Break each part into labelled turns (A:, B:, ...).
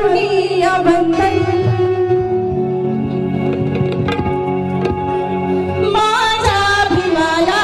A: करुणीय बंधन माझ्या भीमाला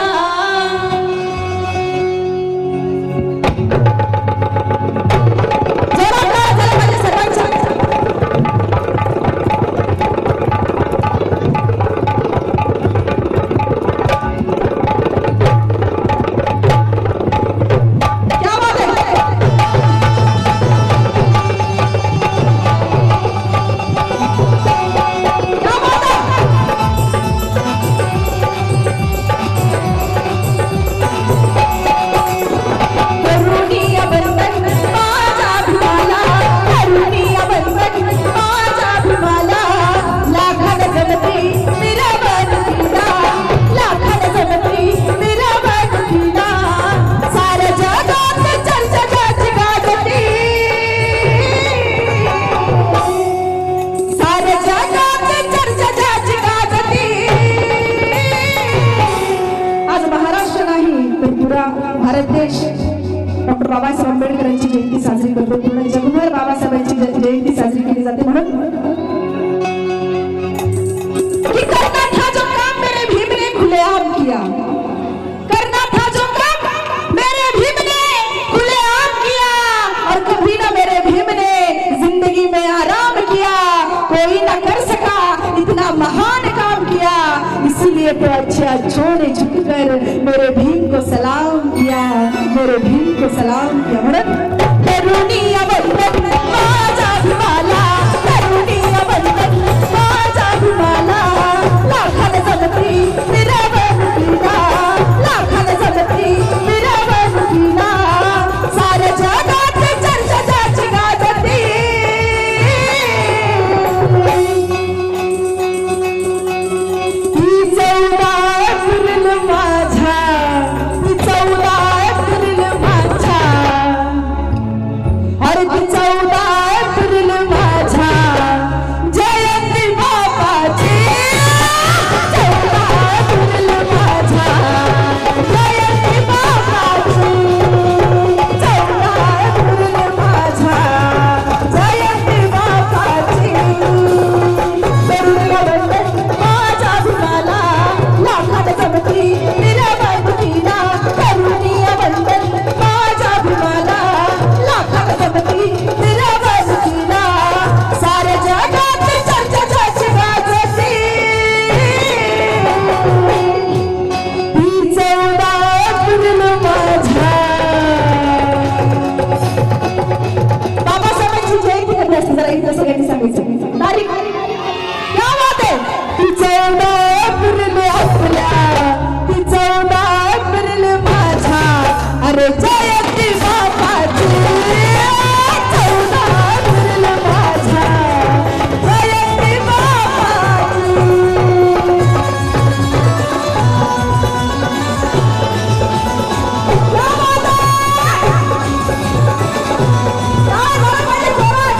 A: भारत देश डॉक्टर बाबासाहेब आंबेडकरांची जयंती साजरी करतो। पूर्ण जगभर बाबासाहेबांची जयंती साजरी केली जाते। म्हणून कि करना था जो काम मेरे भीम ने खुलेआम किया, करना था जो काम मेरे भीम ने खुलेआम किया, और कभी ना मेरे भीम ने जिंदगी में आराम किया, कोई ना कर सका इतना महान काम किया, इसीलिए तो अच्छे अच्छों ने झुककर मेरे भीम को सलाम किया, मेरे भीम को सलाम किया। म्हणून करुणीय बंधन माझा भीमाला, करुणीय बंधन माझा भीमाला, लाखान जमती मिरवण कीना, लाखान जमती मिरवण कीना, साऱ्या जगात चर्चा ज्याची गाजती, ही 14 एप्रिल माझ्या, ही 14 एप्रिल माझ्या, अरे ती 14 एप्रिल माझ्या जयंती बाबाची, 14 एप्रिल माझ्या जयंती बाबाची, 14 एप्रिल माझ्या जयंती बाबाची, करुणीय बंधन माझ्या भीमाला, लाखान जमती मिरवण कीना, करुणीय बंधन माझ्या भीमाला, लाखान जमती मिरवण कीना, साऱ्या जगात चर्चा ज्याची गाजती, ही 14 एप्रिल माझ्या। बाबासाहेबांची जयंती कधी असते जरा इथं सगळ्यांनी सांगायचं तारीख क्या बात है, ती 14 एप्रिल आपल्या, ती 14 एप्रिल माझ्या, अरे जयंती बाबाची, 14 एप्रिल माझ्या जयंती बाबाची। क्या बात है, काय बरोबर जोरात।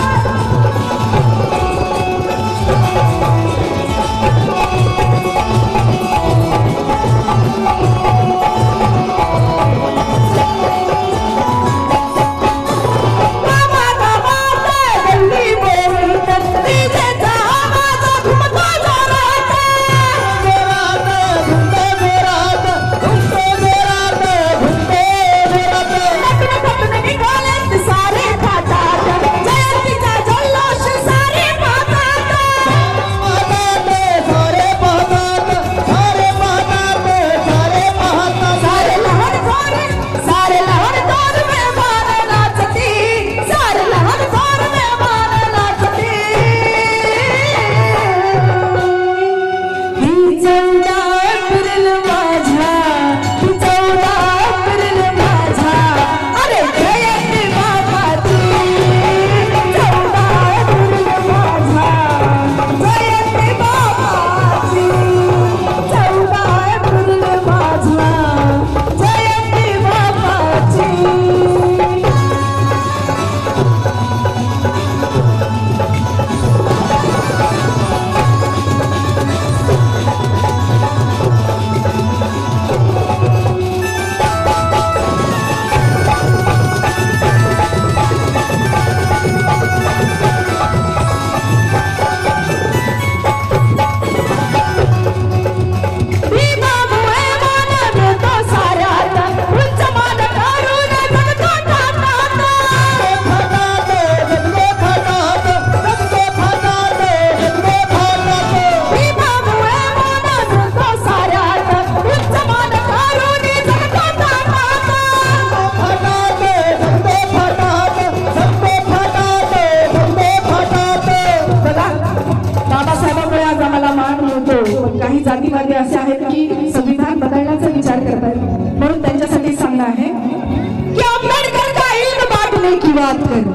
A: बात कर,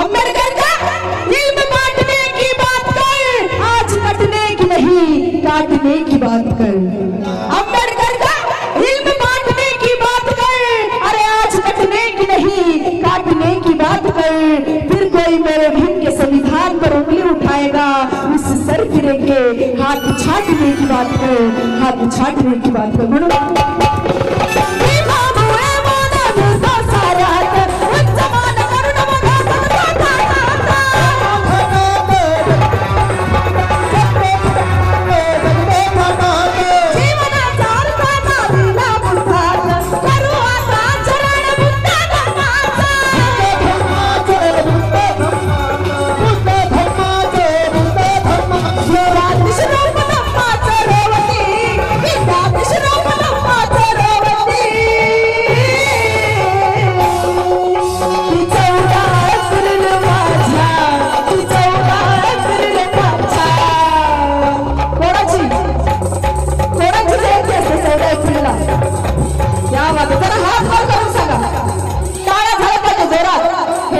A: अम्बेडकर का इल्म बांटने की बात कर, आज कटने की नहीं काटने की बात कर। अम्बेडकर का इल्म बांटने की बात कर, अरे आज कटने की नहीं काटने की बात कर। फिर कोई मेरे भीम के संविधान पर उंगली उठाएगा, उस सर फिरे के हाथ छाटने की बात कर, हाथ छाटने की बात कर।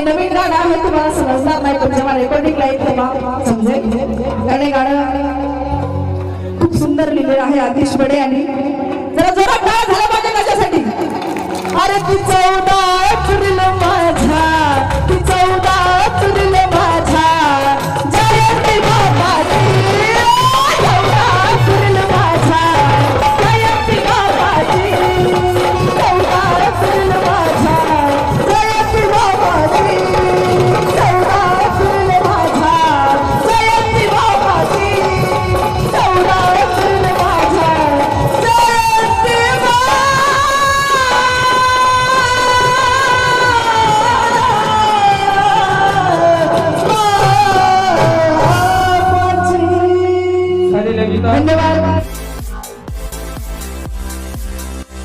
A: नवीन गाणं आहे, तुम्हाला समजणार नाही पण जेव्हा रेकॉर्डिंगला येईल तेव्हा समजेल. गाणं खूप सुंदर लिहिलेलं आहे आतिश बडे यांनी. जरा जोरात टाळ्या झाल्या पाहिजे कशासाठी. अरे ती 14